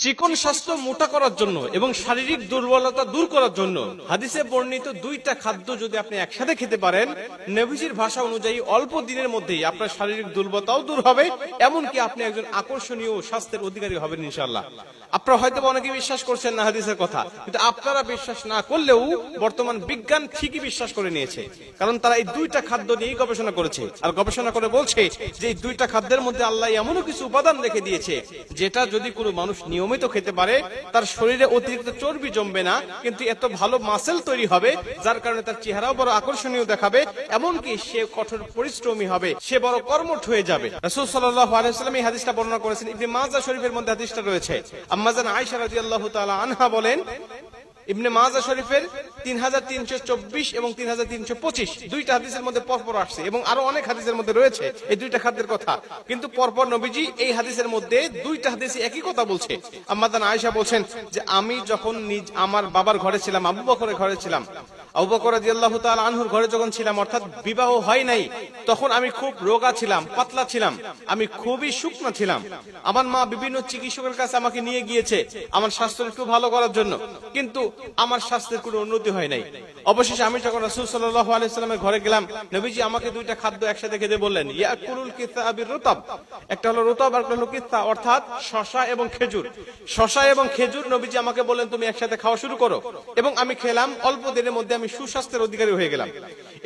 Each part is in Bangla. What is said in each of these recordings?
চিকন স্বাস্থ্য মোটা করার জন্য এবং শারীরিক দুর্বলতা দূর করার জন্য হাদিসে বর্ণিত দুইটা খাদ্য যদি আপনি একসাথে খেতে পারেন, নবীজির ভাষা অনুযায়ী অল্প দিনের মধ্যেই আপনার শারীরিক দুর্বলতাও দূর হবে, এমনকি আপনি একজন আকর্ষণীয় স্বাস্থ্যের অধিকারী হবেন ইনশাআল্লাহ। আপনারা হয়তো অনেকে বিশ্বাস করছেন না হাদিসের কথা, কিন্তু আপনারা বিশ্বাস না করলেও বর্তমান বিজ্ঞান ঠিকই বিশ্বাস করে নিয়েছে, কারণ তারা এই দুইটা খাদ্য নিয়েই গবেষণা করেছে। আর গবেষণা করে বলছে যে এই দুইটা খাদ্যের মধ্যে আল্লাহ এমনও কিছু উপাদান রেখে দিয়েছে যেটা যদি কোনো মানুষ নিয়মিত খেতে পারে, তার শরীরে অতিরিক্ত চর্বি জমবে না, কিন্তু এত ভালো মাসেল তৈরি হবে যার কারণে তার চেহারাও বড় আকর্ষণীয় দেখাবে, এমনকি সে কঠোর পরিশ্রমী হবে, সে বড় কর্মঠ হয়ে যাবে। রাসূল সাল্লাল্লাহু আলাইহি ওয়াসাল্লাম এই হাদিসটা বর্ণনা করেছেন। ইবনে মাজাহ শরীফের মধ্যে হাদিসটা রয়েছে। আম্মা জান আয়েশা রাদিয়াল্লাহু তাআলা আনহা বলেন, ইবনে মাজাহ শরীফের 3324 এবং 3325 দুইটা হাদিসের মধ্যে পরপর আসছে, এবং আরো অনেক হাদিসের মধ্যে রয়েছে এই দুইটা খাদ্যের কথা, কিন্তু পরপর নবীজি এই হাদিসের মধ্যে দুইটা হাদিসে একই কথা বলছে। আম্মা জান আয়েশা বলছেন যে আমি যখন আমার বাবার ঘরে ছিলাম, আবু বকরের ঘরে ছিলাম, আবু বকর রাদিয়াল্লাহু তাআলা আনহুর ঘরে যখন ছিলাম, অর্থাৎ বিবাহ হয় নাই, তখন আমি খুব রোগা ছিলাম, পাতলা ছিলাম, আমি খুবই শুকনা ছিলাম। আমার মা বিভিন্ন চিকিৎসকের কাছে আমাকে নিয়ে গিয়েছে আমার স্বাস্থ্য একটু ভালো করার জন্য, কিন্তু আমার স্বাস্থ্যের কোনো উন্নতি হয় নাই। অবশেষে আমি যখন রাসূল সাল্লাল্লাহু আলাইহি ওয়াসাল্লামের ঘরে গেলাম, নবীজি আমাকে দুইটা খাদ্য একসাথে খেতে বললেন, ইয়াকুলুল কিসা বির রুতাব, একটা হলো রুতাব আর একটা হলো কিসা, অর্থাৎ শসা এবং খেজুর। শসা এবং খেজুর নবীজি আমাকে বললেন তুমি একসাথে খাওয়া শুরু করো, এবং আমি খেলাম। অল্প দিনের মধ্যে আমি সুস্বাস্থ্যের অধিকারী হয়ে গেলাম।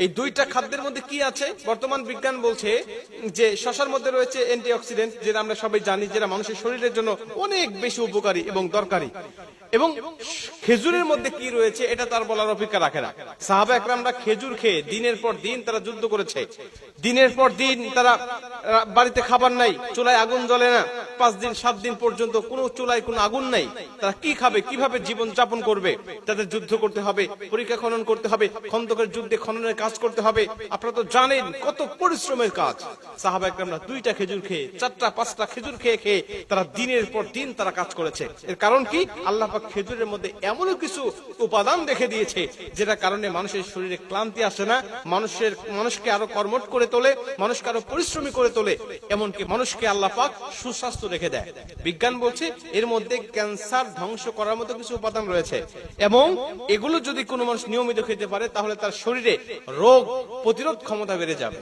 এই দুইটা খাদ্যের মধ্যে কি আছে? বর্তমান বিজ্ঞান বলছে যে শসার মধ্যে রয়েছে অ্যান্টিঅক্সিডেন্ট, যেটা আমরা সবাই জানি, যেটা মানুষের শরীরের জন্য অনেক বেশি উপকারী এবং দরকারি। এবং খেজুরের মধ্যে কি রয়েছে এটা তার বলার অপেক্ষা রাখে না। সাহাবা একরামরা খেজুর খেয়ে দিনের পর দিন তারা যুদ্ধ করেছে, দিনের পর দিন তারা বাড়িতে খাবার নাই, চুলায় আগুন জ্বলে না, 5 দিন 7 দিন পর্যন্ত কোনো চুলায় কোনো আগুন নাই। তারা কি খাবে, কিভাবে জীবন যাপন করবে? তাদের যুদ্ধ করতে হবে, পরীক্ষা খনন করতে হবে, খন্দকের যুদ্ধে খননের কাজ করতে হবে। আপনারা তো জানেন কত পরিশ্রমের কাজ। সাহাবা একরামরা 2টা খেজুর খেয়ে, 4টা 5টা খেজুর খেয়ে খেয়ে তারা দিনের পর দিন তারা কাজ করেছে। এর কারণ কি? আল্লাহ পাক খেজুরের মধ্যে এমনও কিছু উপাদান রেখে দিয়েছে যেটা কারণে মানুষের শরীরে ক্লান্তি আসে না, মানুষকে আরো কর্মঠ করে তোলে, মানুষকে আরো পরিশ্রমী করে তোলে, এমনকি মানুষকে আল্লাহ পাক সুস্বাস্থ্য রেখে দেয়। বিজ্ঞান বলছে এর মধ্যে ক্যান্সার ধ্বংস করার মতো কিছু উপাদান রয়েছে, এবং এগুলো যদি কোনো মানুষ নিয়মিত খেতে পারে তাহলে তার শরীরে রোগ প্রতিরোধ ক্ষমতা বেড়ে যাবে।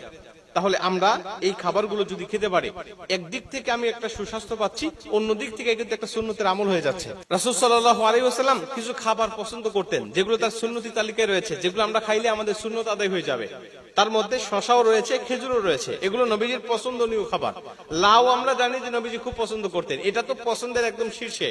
তাহলে আমরা এই খাবারগুলো যদি খেতে পারি, একদিক থেকে আমি একটা সুস্বাস্থ্য পাচ্ছি, অন্যদিক থেকে কিন্তু একটা সুন্নতের আমল হয়ে যাচ্ছে। রাসূল সাল্লাল্লাহু আলাইহি ওয়াসাল্লাম কিছু খাবার পছন্দ করতেন যেগুলো তার সুন্নতি তালিকায় রয়েছে, যেগুলো আমরা খাইলে আমাদের সুন্নত আদায় হয়ে যাবে। তার মধ্যে শসাও রয়েছে, খেজুরও রয়েছে, এগুলো নবীজির পছন্দনীয় খাবার। লাউ আমরা জানি যে নবীজি খুব পছন্দ করতেন, এটা তো পছন্দের একদম শীর্ষে।